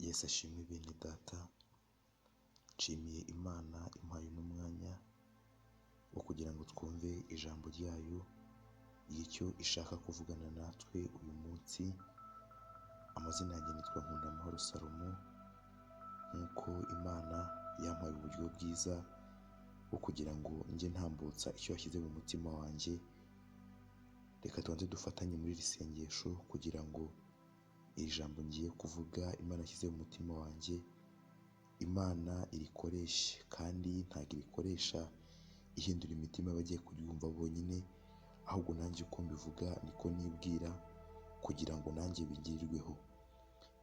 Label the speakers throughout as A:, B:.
A: Yesu ashimwe bene data, nshimiye Imana impaye n'umwanya wo kugira ngo twumve ijambo ryayo y'icyo ishaka kuvugana natwe uyu munsi. Amazina yanjye nitwa NKUNDAMAHORO Salomon, nk'uko Imana yampaye uburyo bwiza bwo kugira ngo njye ntambutsa icyo yashyize mu mutima wanjye. Reka tubanze dufatanye muri iri sengesho kugira ngo iri jambo ngiye kuvuga Imana yashyize mu mutima wanjye, Imana irikoreshe, kandi ntabwo irikoresha ihindura imitima y'abagiye kuryumva bonyine, ahubwo nanjye uko mbivuga niko nibwira kugira ngo nanjye bingirirweho.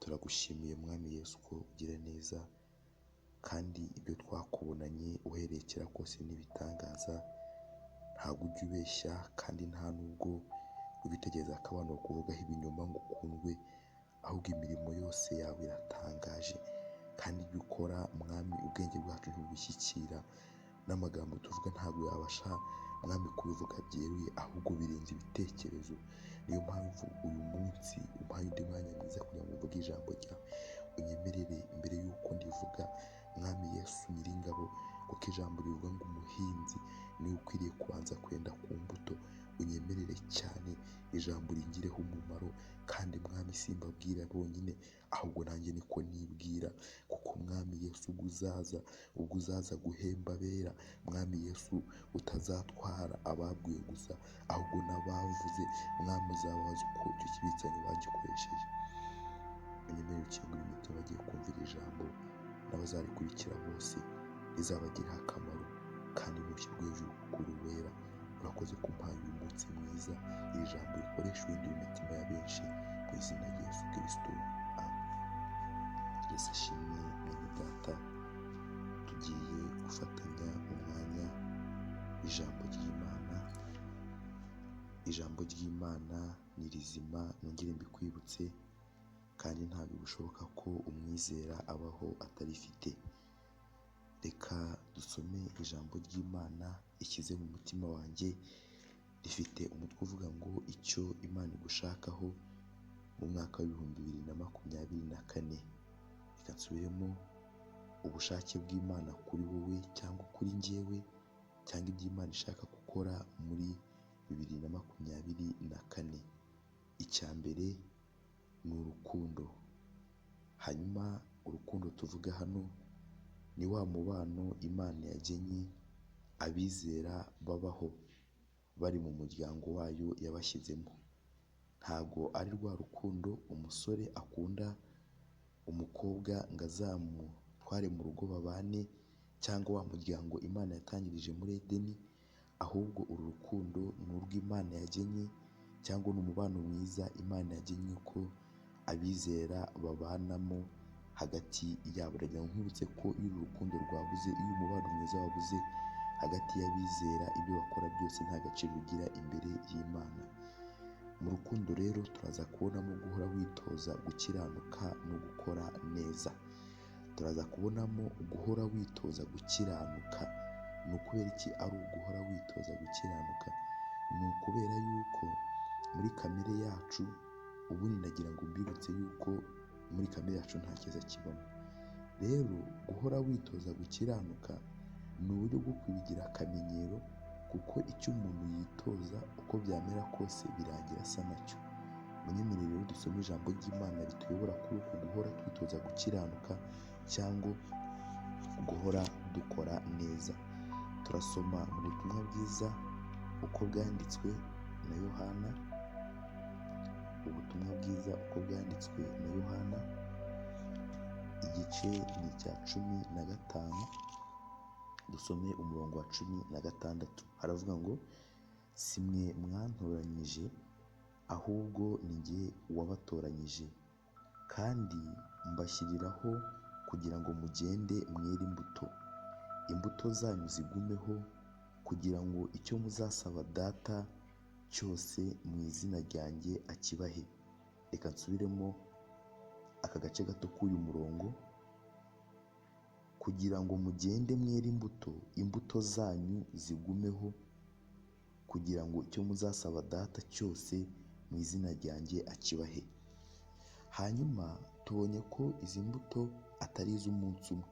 A: Turagushimiye Mwami Yesu ko ugira neza, kandi ibyo twakubonanye uhereye kera kose n'ibitangaza. Ntabwo ujya ubeshya, kandi nta nubwo ubitegereza ko abantu bakuvugaho ibinyoma ngo ukundwe, ahubwo imirimo yose yawe iratangaje, kandi ibyo ukora Mwami ubwenge bwacu ntibushyikira, n'amagambo tuvuga ntabwo yabasha Mwami kubivuga byeruye, ahubwo birenze ibitekerezo. Niyo mpamvu uyu munsi umpaye undi mwanya mwiza kugira ngo mvuge ijambo ryawe. Unyemerere imbere y'uko ndivuga Mwami Yesu Nyiringabo, kuko ijambo rivuga ngo umuhinzi niwe ukwiriye kubanza kwenda ku mbuto. Unyemerere cyane ijambo ringireho umumaro, kandi Mwami simbabwira bonyine, ahubwo nanjye niko nibwira, kuko Mwami Yesu ubwo uzaza guhemba abera, Mwami Yesu utazatwara ababwiwe gusa, ahubwo n'abavuze Mwami uzababaza uko icyo kibitsanyo bagikoresheje. Unyemerere ukingure imitima bagiye kumvira ijambo, n'abazarikurikira bose rizabagirira akamaro, kandi ntushyirwe hejuru kuko uri uwera. Urakoze kumpaye uyu munsi mwiza, iri jambo rikoresha uhindura imitima ya benshi, mu izina rya Yesu Kristo, amen. Yesu ashimwe bene data, tugiye gufatanya umwanya w'ijambo ry'Imana. Ijambo ry'Imana ni rizima, nongere mbikwibutse, kandi ntabwo bishoboka ko umwizera abaho atarifite. Reka dusome ijambo ry'Imana ishyize mu mutima wanjye. Rifite umutwe uvuga ngo icyo Imana igushakaho mu mwaka w'2024. Reka nsubiremo: ubushake bw'Imana kuri wowe cyangwa kuri njyewe, cyangwa ibyo Imana ishaka gukora muri 2024. Icya mbere ni urukundo. Hanyuma urukundo tuvuga hano ni wa mubano Imana yagennye abizera babaho bari mu muryango wayo yabashyizemo. Ntabwo ari rwa rukundo umusore akunda umukobwa ngo azamutware mu rugo babane, cyangwa wa muryango Imana yatangirije muri Edeni, ahubwo uru rukundo ni urw'Imana yagennye, cyangwa ni umubano mwiza Imana yagennye ko abizera babanamo hagati yabo. Ndagira ngo nkwibutse ko iyo uru rukundo rwabuze, iyo umubano mwiza wabuze hagati y'abizera, ibyo bakora byose nta gaciro bigira imbere y'Imana. Mu rukundo rero turaza kubonamo guhora witoza gukiranuka no gukora neza. Turaza kubonamo guhora witoza gukiranuka. Ni ukubera iki ari uguhora witoza gukiranuka? Ni ukubera yuko muri kamere yacu, ubundi ndagira ngo mbibutse yuko muri kamere yacu nta cyiza kibamo. Rero guhora witoza gukiranuka ni uburyo bwo kubigira akamenyero, kuko icyo umuntu yitoza uko byamera kose birangira asa nacyo. Munyemerere rero dusome ijambo ry'Imana rituyobora kuri uku guhora twitoza gukiranuka, cyangwa guhora dukora neza. Turasoma mu butumwa bwiza uko bwanditswe na Yohana. Ubutumwa bwiza uko bwanditswe na Yohana, igice ni icya 15. Dusome umurongo wa 16. Haravuga ngo: si mwe mwantoranyije, ahubwo ni jye wabatoranyije, kandi mbashyiriraho kugira ngo mugende mwere imbuto, imbuto zanyu zigumeho, kugira ngo icyo muzasaba Data cyose mu izina ryanjye akibahe. Reka nsubiremo aka gace gato k'uyu murongo: kugira ngo mugende mwere imbuto, imbuto zanyu zigumeho, kugira ngo icyo muzasaba Data cyose mu izina ryanjye akibahe. Hanyuma tubonye ko izi mbuto atari iz'umunsi umwe.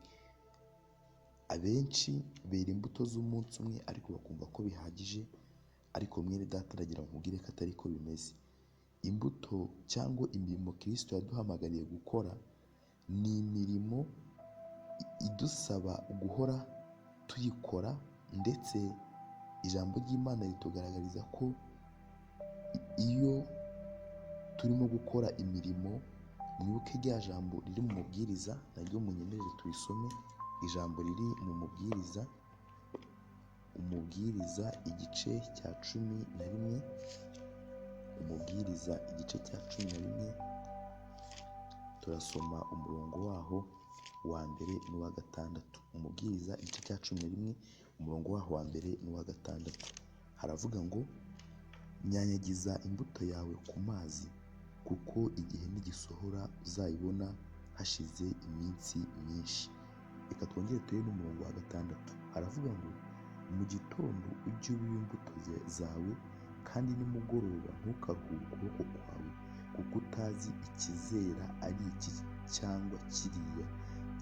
A: Abenshi bera imbuto z'umunsi umwe ariko bakumva ko bihagije, ariko mwene data aragira ngo nkubwire ko atari ko bimeze. Imbuto cyangwa imirimo Kristo yaduhamagariye gukora ni imirimo idusaba guhora tuyikora, ndetse ijambo ry'Imana ritugaragariza ko iyo turimo gukora imirimo, mwibuke rya jambo riri mu mubwiriza, naryo munyemerere turisome. Ijambo riri mu umubwiriza igice cya 11, umubwiriza igice cya 11, turasoma umurongo waho wa mbere n'uwa gatandatu. Umubwiriza igice cya 11 umurongo waho wa mbere n'uwa gatandatu, haravuga ngo nyanyagiza imbuto yawe ku mazi, kuko igihe nigisohora uzayibona hashize iminsi myinshi. Reka twongere turebe n'umurongo wa gatandatu, haravuga ngo mu gitondo ujye ubiba imbuto zawe, kandi nimugoroba ntukaruhure ukuboko kwawe, kuko utazi ikizera ari iki cyangwa kiriya,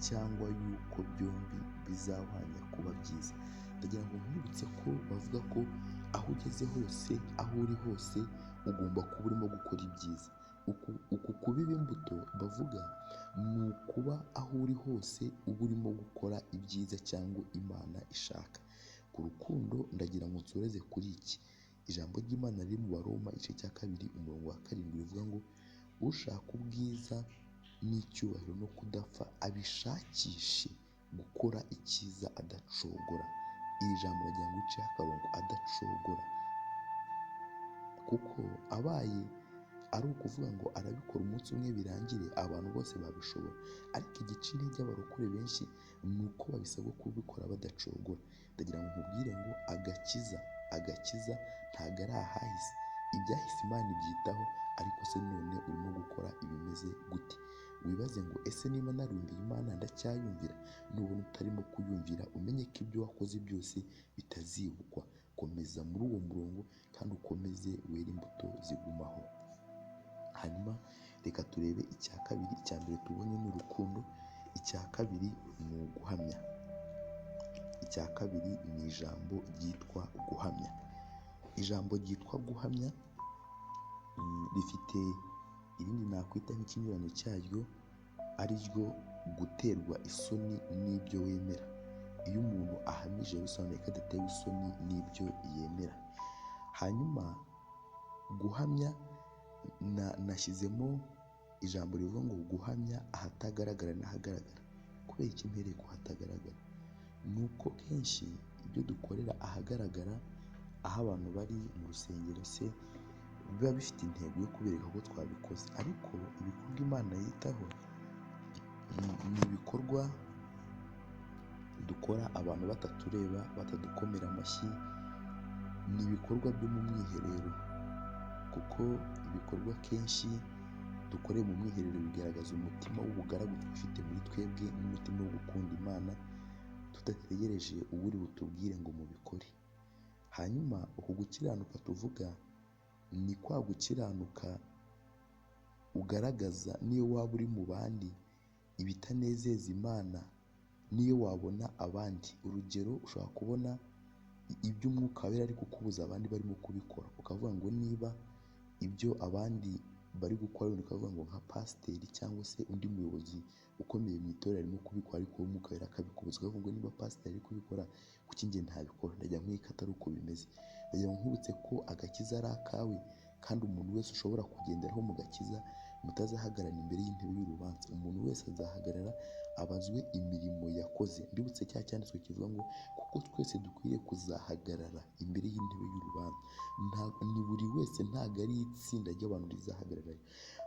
A: cyangwa yuko byombi bizahwanya kuba byiza. Ndagira ngo nkwibutse ko bavuga ko aho ugeze hose, aho uri hose, ugomba kuba urimo gukora ibyiza. Uku kubiba imbuto bavuga ni ukuba aho uri hose uba urimo gukora ibyiza cyangwa Imana ishaka. Ku rukundo ndagira ngo nsoreze kuri iki. Ijambo ry'Imana riri mu Baroma igice cya 2 umurongo wa 7 rivuga ngo ushaka ubwiza n'icyubahiro no kudapfa abishakishe gukora icyiza adacogora. Iri jambo ragira ngo uce akarongo adacogora, kuko abaye ari ukuvuga ngo arabikora umunsi umwe birangire, abantu bose babishobora, ariko igiciro cy'abarokore benshi ni uko babisabwa kubikora badacogora. Ndagira ngo nkubwire ngo agakiza ntago ari ahahise. Ibyahise Imana ibyitaho, ariko se none urimo gukora ibimeze gute? Wibaze ngo ese niba narumviye Imana ndacyayumvira? Nubona utarimo kuyumvira, umenye ko ibyo wakoze byose bitazibukwa. Komeza muri uwo murongo kandi ukomeze wera imbuto zigumaho. Hanyuma reka turebe icya kabiri. Icya mbere tubonye ni urukundo, icya kabiri ni uguhamya. Icya kabiri ni ijambo ryitwa guhamya. Ijambo ryitwa guhamya rifite irindi nakwita nk'ikinyuranyo cyaryo, ari ryo guterwa isoni n'ibyo wemera. Iyo umuntu ahamije bisobanuye ko adatewe isoni n'ibyo yemera. Hanyuma guhamya nashyizemo ijambo rivuga ngo guhamya ahatagaragara n'ahagaragara. Kubera iki mpereye ku hatagaragara? Ni uko kenshi ibyo dukorera ahagaragara, aho abantu bari mu rusengero se, biba bifite intego yo kubereka ko twabikoze, ariko ibikorwa Imana yitaho ni ibikorwa dukora abantu batatureba, batadukomera amashyi. Ni ibikorwa byo mu mwiherero, kuko ibikorwa kenshi dukoreye mu mwiherero bigaragaza umutima w'ubugaragu twifite muri twebwe, n'umutima wo gukunda Imana, tudategereje uwuri butubwire ngo mubikore. Hanyuma uku gukiranuka tuvuga ni kwa gukiranuka ugaragaza niyo waba uri mu bandi ibitanezeza Imana, niyo wabona abandi. Urugero, ushobora kubona iby'umwuka wera ariko kubuza abandi barimo kubikora, ukavuga ngo niba ibyo abandi bari gukora, ukavuga ngo nka pasiteri cyangwa se undi muyobozi ukomeye mu itorero arimo kubikora, ariko umwuka wera akabikubuza, ukavuga ngo niba pasiteri ari kubikora kuki njye ntabikora? Ndagira ngo nk'iko atari uko bimeze. Ndagira ngo nkwibutse ko agakiza ari akawe, kandi umuntu wese ushobora kugenderaho mu gakiza mutazahagarara imbere y'intebe y'urubanza. Umuntu wese azahagarara abazwe imirimo yakoze. Mbibutse cya cyanditswe kivuga ngo kuko twese dukwiriye kuzahagarara imbere y'intebe y'urubanza. Ni buri wese, ntago ari itsinda ry'abantu rizahagarara.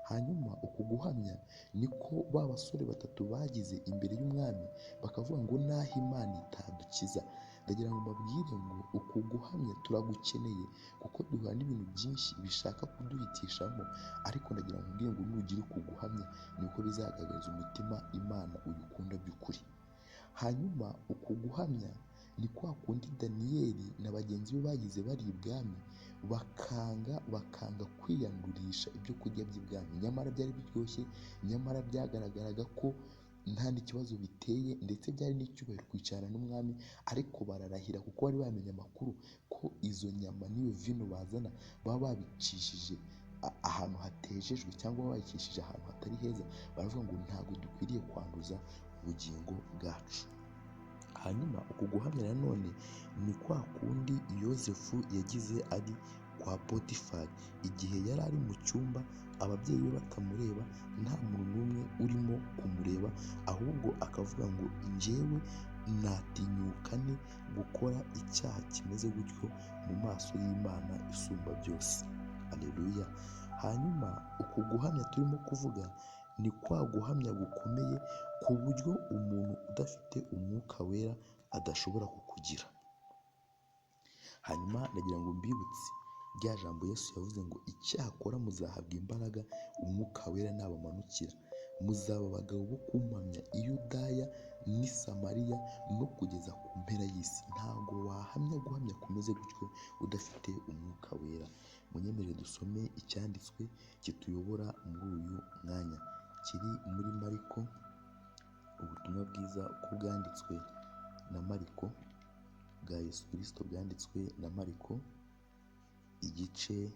A: Hanyuma uku guhamya niko ba basore batatu bagize imbere y'umwami, bakavuga ngo naho Imana itadukiza. Ndagira ngo mbabwire ngo uku guhamya turagukeneye, kuko duhura n'ibintu byinshi bishaka kuduhitishamo, ariko ndagira ngo mbabwire ngo nugira uku guhamya niko bizagaragaza umutima Imana uyikunda by'ukuri. Hanyuma uku guhamya ni kwa kundi Daniyeli na bagenzi be bagize bari ibwami bakanga kwiyandurisha ibyo kurya by'ibwami, nyamara byari biryoshye, nyamara byagaragaraga ko nta n'ikibazo biteye ndetse byari n'icyubahiro kwicarana n'umwami, ariko bararahira kuko bari bamenye amakuru ko izo nyama n'iyo vino bazana baba babicishije ahantu hatejejwe cyangwa babikishije ahantu hatari heza. Baravuga ngo ntago dukwiriye kwanduza ubugingo bwacu. Hanyuma uku guhamya nanone ni kwa kundi Yozefu yagize ari kwa Potifari, igihe yari ari mu cyumba ababyeyi be batamureba, nta muntu n'umwe urimo kumureba, ahubwo akavuga ngo njyewe natinyuka ne gukora icyaha kimeze gutyo mu maso y'Imana isumba byose. Haleluya. Hanyuma uku guhamya turimo kuvuga ni kwa guhamya gukomeye ku buryo umuntu udafite umwuka wera adashobora kukugira. Hanyuma ndagira ngo mbibutse rya jambo Yesu yavuze ngo icyakora muzahabwa imbaraga umwuka wera nabamanukira, muzaba abagabo bo kumpamya i Yudaya n'i Samariya no kugeza ku mpera y'isi. Ntabwo wahamya guhamya kumeze gutyo udafite umwuka wera. Munyemerere dusome icyanditswe kituyobora muri uyu mwanya, kiri muri Mariko, ubutumwa bwiza uko bwanditswe na Mariko, bwa Yesu Kristo bwanditswe na Mariko, igice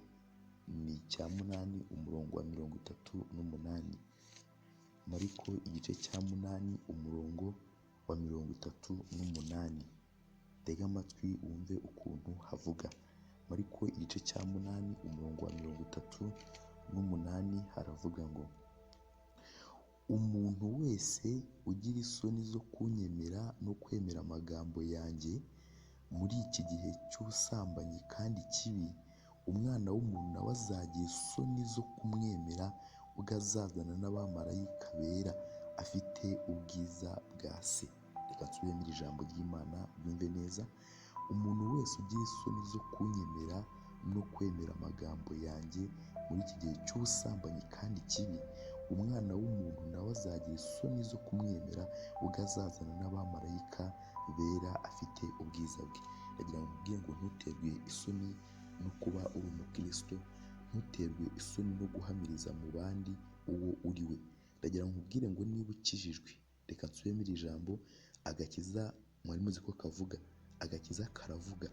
A: ni icya 8 umurongo wa 38. Mariko igice cya 8 umurongo wa 38. Tega amatwi wumve ukuntu havuga. Mariko igice cya 8 umurongo wa 38 haravuga ngo umuntu wese ugira isoni zo kunyemera no kwemera amagambo yanjye muri iki gihe cy'ubusambanyi kandi kibi, umwana w'umuntu nawe azagira isoni zo kumwemera ubwo azazana n'abamarayika bera afite ubwiza bwa se. Reka nsubiremo iri jambo ry'Imana byumve neza. Umuntu wese ugira isoni zo kunyemera no kwemera amagambo yanjye muri iki gihe cy'ubusambanyi kandi kibi, umwana w'umuntu nawe azagira isoni zo kumwemera ubwo azazana n'abamarayika bera afite ubwiza bwe. Ndagira ngo nkubwire ngo ntuterwe isoni no kuba uri umukristo, ntuterwe isoni no guhamiriza mu bandi uwo uri we. Ndagira ngo nkubwire ngo niba ukijijwe, reka nsubiremo iri jambo, agakiza mwari muzi ko kavuga, agakiza karavuga,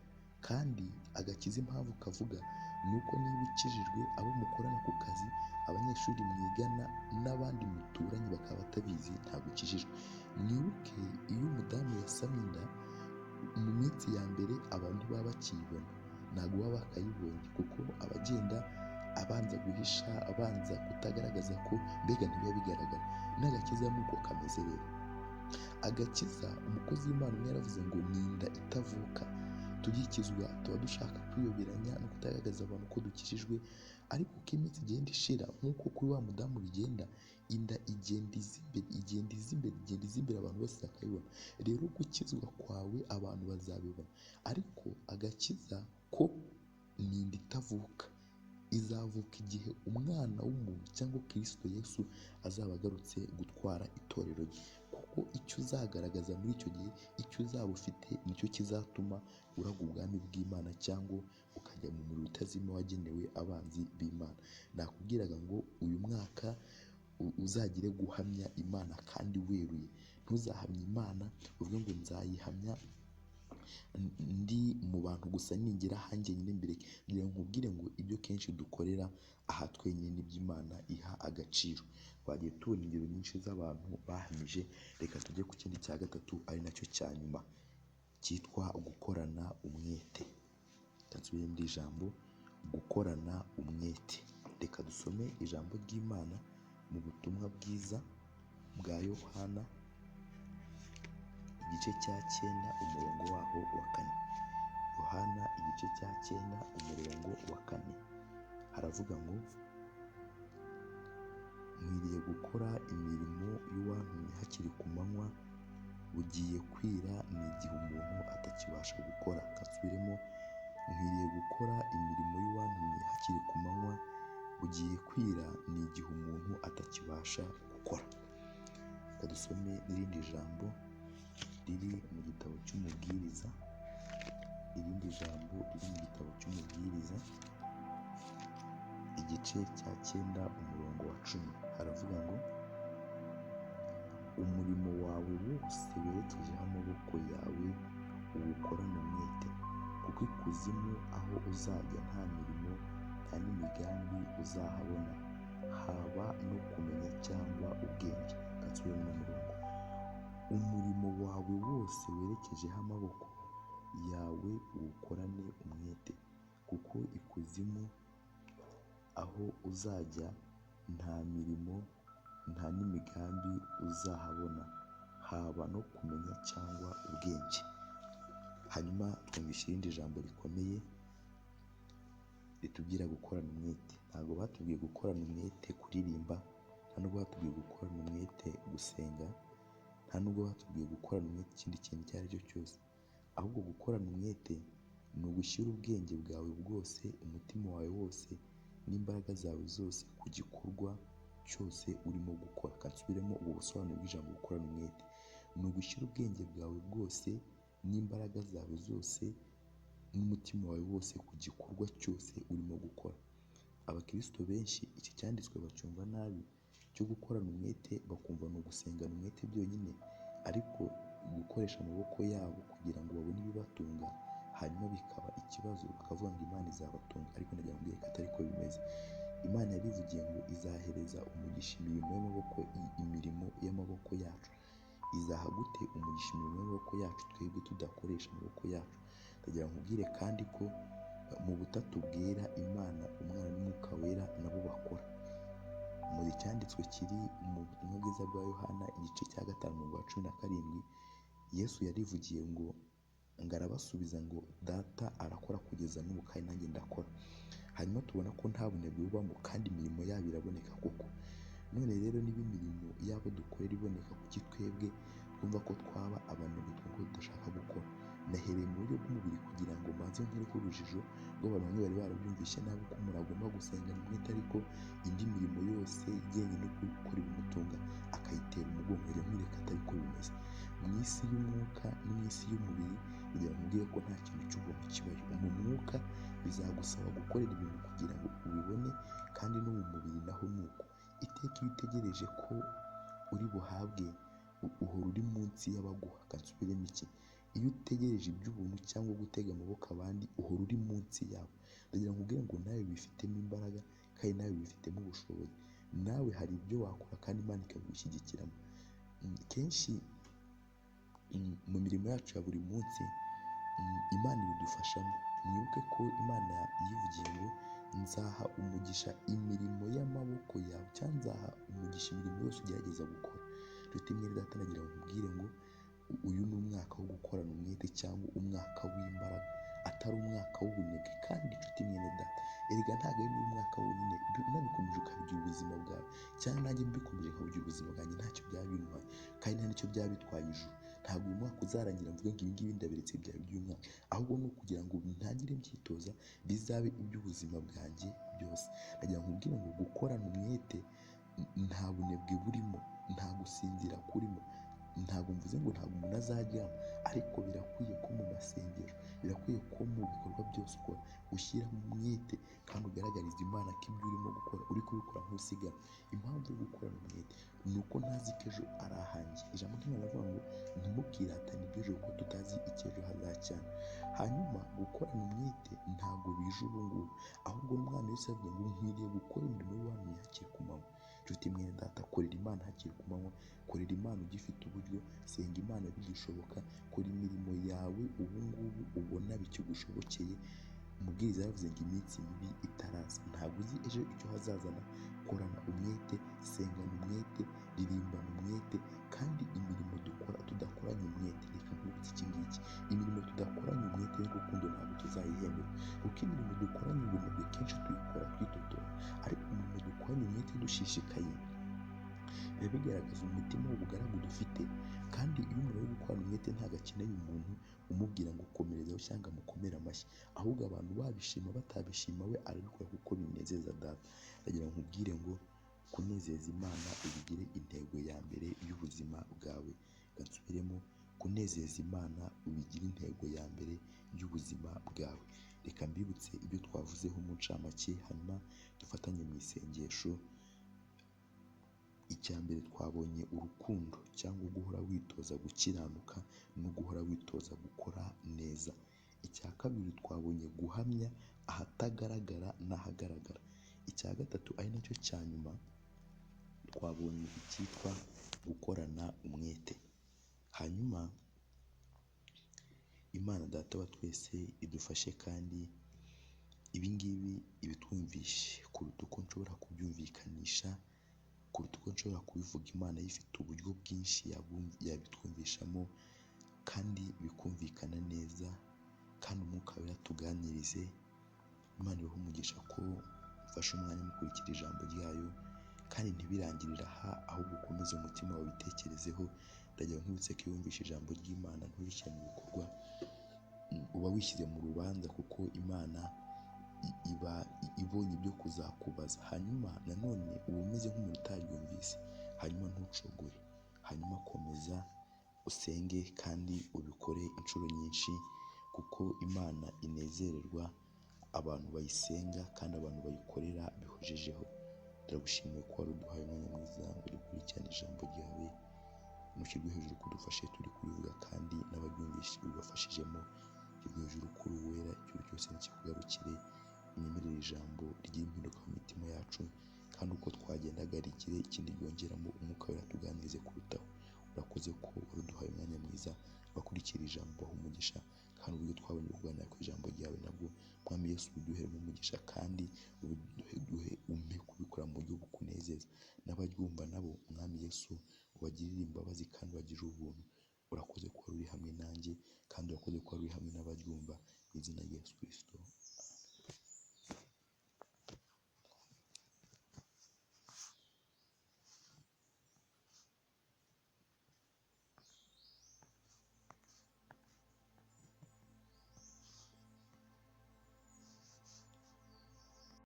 A: kandi agakiza impamvu kavuga ni uko niba ukijijwe, abo mukorana ku kazi, abanyeshuri mwigana n'abandi muturanye bakaba batabizi ntabwo ukijijwe. Mwibuke iyo umudamu yasamye inda mu minsi ya mbere abantu baba bakiyibona, ntabwo baba bakayibonye kuko abagenda abanza guhisha, abanza kutagaragaza ko mbega ntibiba bigaragara. N'agakiza nuko kameze rero. Agakiza umukozi w'Imana umwe yaravuze ngo ni inda itavuka. Tugikizwa tuba dushaka kwiyoberanya no kutagaragaza abantu ko dukijijwe, ariko uko iminsi igenda ishira nk'uko kuri wa mudamu bigenda, inda igenda iza imbere abantu bose bakayibona. Rero gukizwa kwawe abantu bazabibona, ariko agakiza ko ni inda itavuka. Izavuka igihe umwana w'umuntu cyangwa Kristo Yesu azaba agarutse gutwara itorero rye, kuko icyo uzagaragaza muri icyo gihe, icyo uzaba ufite nicyo kizatuma uraga ubwami bw'Imana cyangwa ukajya mu muriro utazima wagenewe abanzi b'Imana. Nakubwiraga ngo uyu mwaka uzagire guhamya Imana kandi weruye. Ntuzahamye Imana uvuge ngo nzayihamya ndi mu bantu gusa ningira hanjye nyine mbere. Ngira nkubwire ngo ibyo kenshi dukorera aha twenyine nibyo Imana iha agaciro. Twagiye tubona ingero nyinshi z'abantu bahamije. Reka tujye ku kindi cya gatatu ari nacyo cya nyuma, cyitwa gukorana umwete. Nsubire muri ijambo gukorana umwete. Reka dusome ijambo ry'Imana mu butumwa bwiza bwa Yohana igice cya 9 umurongo waho wa 4. Yohana igice cya 9 umurongo wa 4 haravuga ngo mwiriye gukora imirimo y'uwantumye hakiri ku manywa, bugiye kwira ni igihe umuntu atakibasha gukora. Kasubiremo, nkwiriye gukora imirimo y'uwantumye hakiri ku manywa, bugiye kwira ni igihe umuntu atakibasha gukora. Reka dusome n'irindi jambo riri mu gitabo cy'umubwiriza, irindi jambo riri mu gitabo cy'umubwiriza igice cya 9 umurongo wa 10 haravuga ngo umurimo wawe wose werekejeho amaboko yawe uwukorane umwete, kuko ikuzimu aho uzajya nta mirimo nta n'imigambi uzahabona, haba no kumenya cyangwa ubwenge. Gatsubire mu murongo, umurimo wawe wose werekejeho amaboko yawe uwukorane umwete, kuko ikuzimu aho uzajya nta mirimo nta n'imigambi uzahabona, haba no kumenya cyangwa ubwenge. Hanyuma twumvise irindi jambo rikomeye ritubwira gukorana umwete. Ntabwo batubwiye gukorana umwete kuririmba, nta nubwo batubwiye gukorana umwete gusenga, nta nubwo batubwiye gukorana umwete ikindi kintu icyo ari cyo cyose, ahubwo gukorana umwete ni ugushyira ubwenge bwawe bwose, umutima wawe wose n'imbaraga zawe zose ku gikorwa cyose urimo gukora. Kansubiremo ubu busobanuro bw'ijambo gukorana umwete, ni ugushyira ubwenge bwawe bwose n'imbaraga zawe zose n'umutima wawe wose ku gikorwa cyose urimo gukora. Abakristo benshi iki cyanditswe bacyumva nabi, cyo gukorana umwete bakumva ni ugusengana umwete byonyine, ariko gukoresha amaboko yabo kugira ngo babone ibibatunga, hanyuma bikaba ikibazo bakavuga ngo Imana izabatunga, ariko ndagira ngo ko atari ko bimeze. Imana yabivugiye ngo izahereza umugisha imirimo y'amaboko yacu. Izaha gute umugisha imirimo y'amaboko yacu twebwe tudakoresha amaboko yacu? Ndagira ngo nkubwire kandi ko mu butatu bwera Imana, Umwana n'Umwuka Wera nabo bakora. Mu cyanditswe kiri mu butumwa bwiza bwa Yohana igice cya 5 umurongo wa 17, Yesu yarivugiye ngo arabasubiza ngo data arakora kugeza n'ubu kandi nanjye ndakora. Hanyuma tubona ko nta bunebwe bubamo kandi imirimo yabo iraboneka koko. None rero niba imirimo yabo dukorera iboneka, kuki twebwe twumva ko twaba abanebwe twumva ko tudashaka gukora? Nahereye mu buryo bw'umubiri kugira ngo mbanze nkore ko urujijo rw'abantu bamwe bari barabyumvishe nabi ko umuntu agomba gusengana umwete, ariko indi mirimo yose ijyanye no gukora ibimutunga akayitera umugongo. Rero nkwereka atari ko bimeze mu isi y'umwuka no mu isi y'umubiri. Kugira ngo mbwire ko nta kintu cy'ubuntu kibaho. Mu mwuka bizagusaba gukorera ibintu kugira ngo ubibone, kandi no mu mubiri naho ni uko. Iteka iyo utegereje ko uri buhabwe uhora uri munsi y'abaguha. Kansubiremo iki? Iyo utegereje iby'ubuntu cyangwa gutega amaboko abandi uhora uri munsi yabo. Ndagira ngo ubwire ngo nawe wifitemo imbaraga kandi nawe wifitemo ubushobozi, nawe hari ibyo wakora kandi Imana ikabigushyigikiramo. Kenshi mu mirimo yacu ya buri munsi Imana ibidufashamo. Mwibuke ko Imana yivugiye ngo nzaha umugisha imirimo y'amaboko yawe, cyangwa nzaha umugisha imirimo yose ugerageza gukora. Nshuti mwene data, nagira ngo nkubwire ngo uyu ni umwaka wo gukorana umwete cyangwa umwaka w'imbaraga, atari umwaka w'ubunebwe. Kandi nshuti mwene data, erega ntabwo ari n'umwaka wonyine, unabikomeje ukabigira ubuzima bwawe, cyangwa nanjye mbikomeje nkabugira ubuzima bwanjye, ntacyo byaba bintwaye kandi nta nicyo byaba bitwaye ijuru. Ntabwo uyu mwaka uzarangira mvuge ngo ibi ngibi ndabiretse byaba iby'umwaka, ahubwo ni ukugira ngo ntangire mbyitoza bizabe iby'ubuzima bwanjye byose. Nagira ngo nkubwire ngo gukorana umwete nta bunebwe burimo, nta gusinzira kurimo. Ntabwo mvuze ngo ntabwo umuntu azaryama, ariko birakwiye ko mu masengero, birakwiye ko mu bikorwa byose ukora ushyiramo umwete kandi ugaragariza Imana ko ibyo urimo gukora uri kubikora nk'usigara. Impamvu yo gukorana umwete ni uko ntazi ko ejo ari ahanjye. Ijambo ry'Imana rivuga ngo ntimukiratane iby'ejo kuko tutazi icyo ejo hazacyana. Hanyuma gukorana umwete ntabwo bije ubu ngubu, ahubwo n'umwana wese avuga ngo nkwiriye gukora imirimo y'Imana hakiri ku manywa. Nshuti mwene data, korera Imana hakiri ku manywa, korera Imana ugifite uburyo, senga Imana bigishoboka, kora imirimo yawe ubu ngubu ubona bikigushobokeye. Umubwiriza yaravuze ngo iminsi mibi itaraza, ntabwo uzi ejo icyo hazazana. Korana umwete, sengana umwete, ririmbana umwete, kandi imirimo dukora tudakoranye umwete, reka nkubwire iki ngiki, imirimo tudakoranye umwete y'urukundo ntabwo tuzayihemberwa, kuko imirimo dukoranye ubunebwe kenshi tuyikora twitotora, ariko imirimo dukoranye umwete dushishikaye biba bigaragaza umutima w'ubugaragu dufite. Kandi iyo umuntu ari gukorana umwete ntabwo akeneye umuntu umubwira ngo komerezaho cyangwa mukomere amashyi, ahubwo abantu babishima batabishima we arabikora kuko binezeza Data. Ndagira ngo nkubwire ngo kunezeza Imana ubigire intego ya mbere y'ubuzima bwawe. Gansubiremo, kunezeza Imana ubigira intego ya mbere y'ubuzima bwawe. Reka mbibutse ibyo twavuzeho mu ncamake, hanyuma dufatanye mu isengesho. Icya mbere twabonye urukundo cyangwa guhora witoza gukiranuka no guhora witoza gukora neza. Icya kabiri twabonye guhamya ahatagaragara n'ahagaragara. Icya gatatu ari nacyo cya nyuma twabonye icyitwa gukorana umwete. Hanyuma Imana Data wa twese idufashe kandi ibingibi ibitwumvishe kuruta uko nshobora kubyumvikanisha, kuruta uko nshobora kubivuga. Imana ifite uburyo bwinshi yabitwumvishamo kandi bikumvikana neza, kandi umwuka wera tuganirize. Imana ibahe umugisha ko mfashe umwanya mukurikira ijambo ryayo, kandi ntibirangirire aha, ahubwo ukomeze umutima wawe ubitekerezeho. Ndagira ngo nkwibutse ko iyo wumvishe ijambo ry'Imana nturishyire mu bikorwa, uba wishyize mu rubanza, kuko Imana iba ibonye ibyo kuzakubaza. Hanyuma nanone uba umeze nk'umuntu utaryumvise. Hanyuma ntucogore, hanyuma komeza usenge kandi ubikore inshuro nyinshi, kuko Imana inezererwa abantu bayisenga kandi abantu bayikorera bihojejeho. Turagushimiye ko wari uduhaye umwanya mwiza ngo dukurikirane ijambo ryawe. Ntushyirwe hejuru kudufashe turi kubivuga, kandi n'abaryumvise bibafashijemo. Shyirwe hejuru kuri uwera, icyuri cyose nikikugarukire. Unyemerere ijambo ry'impinduka mu mitima yacu, kandi uko twagendaga rigire ikindi ryongeramo. Umwuka wera tuganirize kurutaho. Urakoze ko wari uduhaye umwanya mwiza. Abakurikira ijambo baha umugisha, kandi uburyo twabonye kuganira ku ijambo ryawe nabwo Mwami Yesu ubiduheremo umugisha, kandi umpe kubikora mu buryo bukunezeza. N'abaryumva nabo Mwami Yesu ubagirire imbabazi kandi ubagirire ubuntu. Urakoze ko wari uri hamwe nanjye, kandi urakoze ko wari uri hamwe n'abaryumva. Mu izina rya Yesu Kristo.